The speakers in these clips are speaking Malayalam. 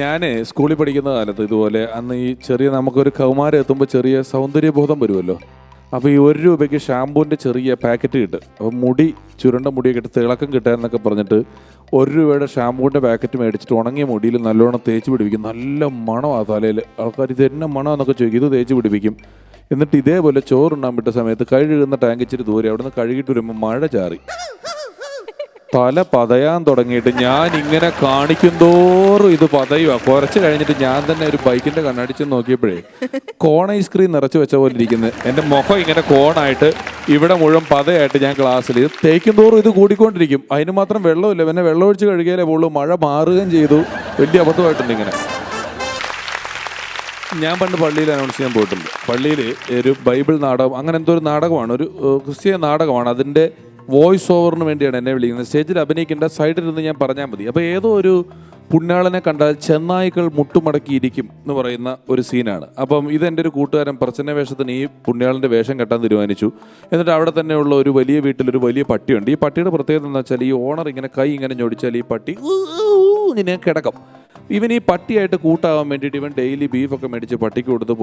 ഞാൻ സ്കൂളിൽ പഠിക്കുന്ന കാലത്ത് ഇതുപോലെ അന്ന് ഈ ചെറിയ നമുക്കൊരു കൗമാരം എത്തുമ്പോൾ ചെറിയ സൗന്ദര്യബോധം വരുമല്ലോ. അപ്പോൾ ഈ 1 രൂപയ്ക്ക് ഷാമ്പൂവിൻ്റെ ചെറിയ പാക്കറ്റ് കിട്ടും. അപ്പോൾ മുടി ചുരുണ്ട മുടിയൊക്കെ ഇട്ട് തിളക്കം കിട്ടാമെന്നൊക്കെ പറഞ്ഞിട്ട് 1 രൂപയുടെ ഷാമ്പൂവിൻ്റെ പാക്കറ്റ് മേടിച്ചിട്ട് ഉണങ്ങിയ മുടിയിൽ നല്ലോണം തേച്ച് പിടിപ്പിക്കും. നല്ല മണമാണ് തലയിൽ. ആൾക്കാർ ഇത് എന്നെ മണമെന്നൊക്കെ ചോദിക്കും. ഇത് തേച്ച് പിടിപ്പിക്കും. എന്നിട്ട് ഇതേപോലെ ചോറുണ്ണാൻ വിട്ട സമയത്ത് കഴുകുന്ന ടാങ്ക് ഇച്ചിരി ദൂരെ അവിടെ നിന്ന് കഴുകിയിട്ട് വരുമ്പോൾ മഴ ചാറി തല പതയാൻ തുടങ്ങിയിട്ട് ഞാൻ ഇങ്ങനെ കാണിക്കും തോറും ഇത് പതയുക. കുറച്ച് കഴിഞ്ഞിട്ട് ഞാൻ തന്നെ ഒരു ബൈക്കിന്റെ കണ്ണടിച്ച് നോക്കിയപ്പോഴേ കോൺ ഐസ്ക്രീം നിറച്ച് വെച്ച പോലെ ഇരിക്കുന്നത്. എൻ്റെ മുഖം ഇങ്ങനെ കോണായിട്ട് ഇവിടെ മുഴുവൻ പതയായിട്ട് ഞാൻ ക്ലാസ്സിൽ ഇത് തേക്കും തോറും ഇത് കൂടിക്കൊണ്ടിരിക്കും. അതിന് മാത്രം വെള്ളമില്ല. പിന്നെ വെള്ളം ഒഴിച്ച് കഴുകിയാലേ പോളൂ. മഴ മാറുകയും ചെയ്തു. വലിയ അബദ്ധമായിട്ടുണ്ട് ഇങ്ങനെ. ഞാൻ പണ്ട് പള്ളിയിൽ അനൗൺസ് ചെയ്യാൻ പോയിട്ടുണ്ട്. പള്ളിയിൽ ഒരു ബൈബിൾ നാടകം അങ്ങനെ എന്തോ ഒരു നാടകമാണ്, ഒരു ക്രിസ്ത്യൻ നാടകമാണ്. അതിൻ്റെ വോയിസ് ഓവറിന് വേണ്ടിയാണ് എന്നെ വിളിക്കുന്നത്. സ്റ്റേജിൽ അഭിനയിക്കേണ്ട സൈഡിലിരുന്ന് ഞാൻ പറഞ്ഞാൽ മതി. അപ്പോൾ ഏതോ ഒരു പുണ്യാളനെ കണ്ടാൽ ചെന്നായ്ക്കൾ മുട്ടുമടക്കിയിരിക്കും എന്ന് പറയുന്ന ഒരു സീനാണ്. അപ്പം ഇതെൻ്റെ ഒരു കൂട്ടുകാരൻ പ്രച്ഛന്ന വേഷത്തിന് ഈ പുണ്യാളൻ്റെ വേഷം കെട്ടാൻ തീരുമാനിച്ചു. എന്നിട്ട് അവിടെ തന്നെയുള്ള ഒരു വലിയ വീട്ടിലൊരു വലിയ പട്ടിയുണ്ട്. ഈ പട്ടിയുടെ പ്രത്യേകത എന്ന് വെച്ചാൽ ഈ ഓണർ ഇങ്ങനെ കൈ ഇങ്ങനെ ഞൊടിച്ചാൽ ഈ പട്ടി ഇങ്ങനെ കിടക്കും. ഇവൻ ഈ പട്ടിയായിട്ട് കൂട്ടാവാൻ വേണ്ടിയിട്ട് ഇവൻ ഡെയിലി ബീഫൊക്കെ മേടിച്ച് പട്ടിക്ക് കൊടുത്ത്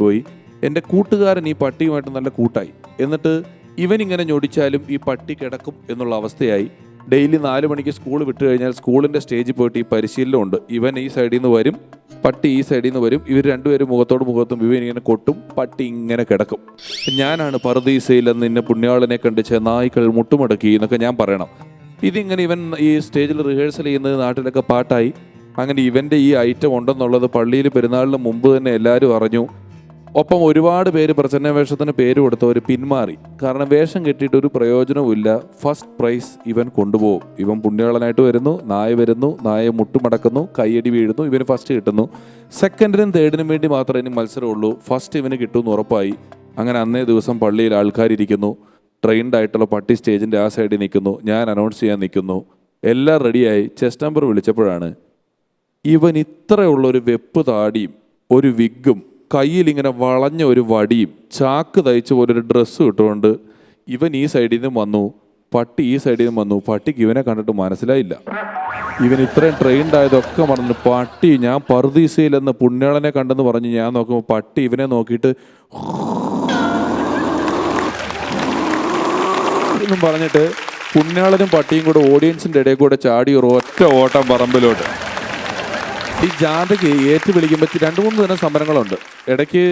പോയി എൻ്റെ കൂട്ടുകാരൻ ഈ പട്ടിയുമായിട്ട് നല്ല കൂട്ടായി. എന്നിട്ട് ഇവനിങ്ങനെ ഞൊടിച്ചാലും ഈ പട്ടി കിടക്കും എന്നുള്ള അവസ്ഥയായി. ഡെയിലി 4 മണിക്ക് സ്കൂൾ വിട്ട് കഴിഞ്ഞാൽ സ്കൂളിൻ്റെ സ്റ്റേജിൽ പോയിട്ട് ഈ പരിശീലനമുണ്ട്. ഇവൻ ഈ സൈഡിൽ നിന്ന് വരും, പട്ടി ഈ സൈഡിൽ നിന്ന് വരും. ഇവർ രണ്ടുപേരും മുഖത്തും ഇവൻ ഇങ്ങനെ കൊട്ടും, പട്ടി ഇങ്ങനെ കിടക്കും. ഞാനാണ് പറുദീസയിലെന്ന് ഇന്ന പുണ്യാളനെ കണ്ട് ചെന്നായ്ക്കൾ മുട്ടുമടക്കി എന്നൊക്കെ ഞാൻ പറയണം. ഇതിങ്ങനെ ഇവൻ ഈ സ്റ്റേജിൽ റിഹേഴ്സൽ ചെയ്യുന്നത് നാട്ടിലൊക്കെ പാട്ടായി. അങ്ങനെ ഇവൻ്റെ ഈ ഐറ്റം ഉണ്ടെന്നുള്ളത് പള്ളിയിൽ പെരുന്നാളിന് മുമ്പ് തന്നെ എല്ലാവരും അറിഞ്ഞു. ഒപ്പം ഒരുപാട് പേര് പ്രച്ഛന്ന വേഷത്തിന് പേര് കൊടുത്തവർ പിന്മാറി. കാരണം വേഷം കെട്ടിയിട്ട് ഒരു പ്രയോജനവുമില്ല. ഫസ്റ്റ് പ്രൈസ് ഇവൻ കൊണ്ടുപോകും. ഇവൻ പുണ്യാളനായിട്ട് വരുന്നു, നായ മുട്ടുമടക്കുന്നു, കയ്യടി വീഴുന്നു, ഇവന് ഫസ്റ്റ് കിട്ടുന്നു. സെക്കൻഡിനും തേർഡിനും വേണ്ടി മാത്രമേ ഇനി മത്സരമുള്ളൂ. ഫസ്റ്റ് ഇവന് കിട്ടുമെന്ന് ഉറപ്പായി. അങ്ങനെ അന്നേ ദിവസം പള്ളിയിൽ ആൾക്കാരിയ്ക്കുന്നു. ട്രെയിൻഡ് ആയിട്ടുള്ള പട്ടി സ്റ്റേജിൻ്റെ ആ സൈഡിൽ നിൽക്കുന്നു. ഞാൻ അനൗൺസ് ചെയ്യാൻ നിൽക്കുന്നു. എല്ലാം റെഡിയായി. ചെസ്റ്റ് നമ്പർ വിളിച്ചപ്പോഴാണ് ഇവൻ ഇത്രയുള്ളൊരു വെപ്പ് താടിയും ഒരു വിഗും കയ്യിലിങ്ങനെ വളഞ്ഞ ഒരു വടിയും ചാക്ക് തയ്ച്ച പോലൊരു ഡ്രസ്സും ഇട്ടുകൊണ്ട് ഇവൻ ഈ സൈഡിൽ നിന്നും വന്നു, പട്ടി ഈ സൈഡിൽ നിന്നും വന്നു. പട്ടിക്ക് ഇവനെ കണ്ടിട്ട് മനസ്സിലായില്ല. ഇവൻ ഇത്രയും ട്രെയിൻഡ് ആയതൊക്കെ പറഞ്ഞു. പട്ടി ഞാൻ പറുദീസയിലെന്ന് പുണ്യാളനെ കണ്ടെന്ന് പറഞ്ഞ് ഞാൻ നോക്കുമ്പോൾ പട്ടി ഇവനെ നോക്കിയിട്ട് എന്നും പറഞ്ഞിട്ട് പുണ്യാളനും പട്ടിയും കൂടെ ഓഡിയൻസിൻ്റെ ഇടയിൽ കൂടെ ചാടി ഒരു ഒറ്റ ഓട്ടം പറമ്പിലോട്ട്. ഈ ജാഥയ്ക്ക് ഏറ്റു വിളിക്കുമ്പോൾ 2-3 ദിനം സമരങ്ങളുണ്ട്. ഇടയ്ക്ക്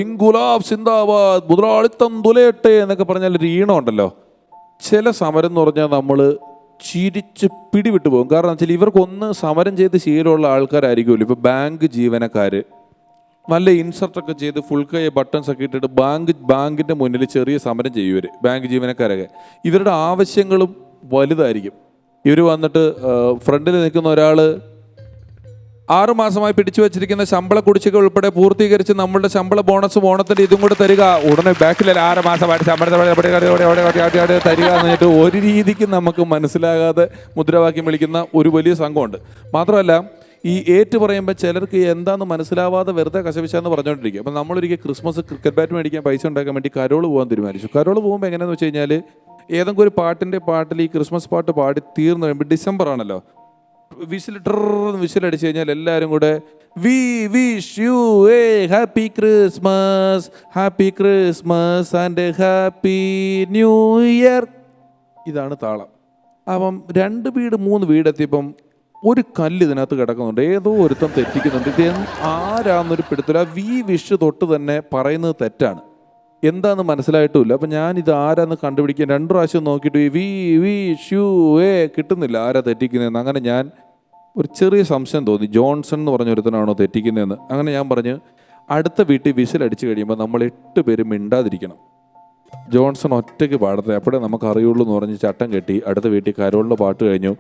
ഇൻകുലാബ് സിന്ദാബാദ് മുതലാളിത്തം തുലയട്ടെ എന്നൊക്കെ പറഞ്ഞാൽ ഒരു ഈണം ഉണ്ടല്ലോ. ചില സമരം എന്ന് പറഞ്ഞാൽ നമ്മൾ ചിരിച്ച് പിടിവിട്ട് പോകും. കാരണം എന്ന് വെച്ചാൽ ഇവർക്കൊന്ന് സമരം ചെയ്ത് ശീലമുള്ള ആൾക്കാരായിരിക്കുമല്ലോ. ഇപ്പോൾ ബാങ്ക് ജീവനക്കാർ നല്ല ഇൻസർട്ടൊക്കെ ചെയ്ത് ഫുൾ കൈ ബട്ടൺസ് ഒക്കെ ഇട്ടിട്ട് ബാങ്കിൻ്റെ മുന്നിൽ ചെറിയ സമരം ചെയ്യും ഇവർ. ബാങ്ക് ജീവനക്കാരൊക്കെ ഇവരുടെ ആവശ്യങ്ങളും വലുതായിരിക്കും. ഇവർ വന്നിട്ട് ഫ്രണ്ടിൽ നിൽക്കുന്ന ഒരാൾ 6 മാസമായി പിടിച്ചു വെച്ചിരിക്കുന്ന ശമ്പള കുടിശ്ശിക ഉൾപ്പെടെ പൂർത്തീകരിച്ച് നമ്മളുടെ ശമ്പള ബോണസും ഓണത്തിൻ്റെ ഇതും കൂടെ തരിക. ഉടനെ ബാക്കിലല്ല 6 മാസമായിട്ട് ശമ്പള തരിക എന്നിട്ട് ഒരു രീതിക്ക് നമുക്ക് മനസ്സിലാകാതെ മുദ്രാവാക്യം വിളിക്കുന്ന ഒരു വലിയ സംഘമുണ്ട്. മാത്രമല്ല ഈ ഏറ്റു പറയുമ്പോൾ ചിലർക്ക് എന്താണെന്ന് മനസ്സിലാവാതെ വെറുതെ കശപിശാന്ന് പറഞ്ഞുകൊണ്ടിരിക്കും. അപ്പം നമ്മളൊരിക്കൽ ക്രിസ്മസ് ക്രിക്കറ്റ് ബാറ്റ് മേടിക്കാൻ പൈസ ഉണ്ടാക്കാൻ വേണ്ടി കരോൾ പോകാൻ തീരുമാനിച്ചു. കരോൾ പോകുമ്പോൾ എങ്ങനെയാണെന്ന് വെച്ച് കഴിഞ്ഞാൽ ഏതെങ്കിലും ഒരു പാട്ടിൽ ഈ ക്രിസ്മസ് പാട്ട് പാടി തീർന്നു കഴിയുമ്പോൾ ഡിസംബർ ആണല്ലോ, വിസിലടിച്ചു കഴിഞ്ഞാൽ എല്ലാവരും കൂടെ we wish you A happy Christmas and happy new year. ഇതാണ് താളം. അപ്പം 2 വീട് 3 വീടെത്തിയപ്പം ഒരു കല്ല് ഇതിനകത്ത് കിടക്കുന്നുണ്ട്. ഏതോ ഒരുത്തം തെറ്റിക്കുന്നുണ്ട്. ഇത് ആരാന്നൊരു പിടുത്തില്ല. വി വിഷ് തൊട്ട് തന്നെ പറയുന്നത് തെറ്റാണ്. എന്താന്ന് മനസ്സിലായിട്ടുമില്ല. അപ്പം ഞാനിത് ആരാന്ന് കണ്ടുപിടിക്കാൻ 2 പ്രാവശ്യം നോക്കിയിട്ട് വി വിഷ് യു എ കിട്ടുന്നില്ല, ആരാ തെറ്റിക്കുന്നതെന്ന്. അങ്ങനെ ഞാൻ ഒരു ചെറിയ സംശയം തോന്നി, ജോൺസൺ എന്ന് പറഞ്ഞ ഒരുത്തനാണോ തെറ്റിക്കുന്നതെന്ന്. അങ്ങനെ ഞാൻ പറഞ്ഞു അടുത്ത വീട്ടിൽ വിസിലടിച്ച് കഴിയുമ്പോൾ നമ്മൾ 8 പേരും മിണ്ടാതിരിക്കണം. ജോൺസൺ ഒറ്റയ്ക്ക് പാടത്തെ അപ്പോഴേ നമുക്ക് അറിയുള്ളൂ എന്ന് പറഞ്ഞ് ചട്ടം കെട്ടി അടുത്ത വീട്ടിൽ കരോളിൻ്റെ പാട്ട് കഴിഞ്ഞു.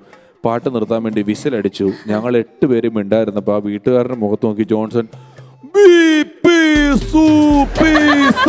പാട്ട് നിർത്താൻ വേണ്ടി വിസിലടിച്ചു. ഞങ്ങൾ 8 പേരും മിണ്ടായിരുന്നപ്പോൾ ആ വീട്ടുകാരുടെ മുഖത്ത് നോക്കി ജോൺസൺ ബി പി സു പി സ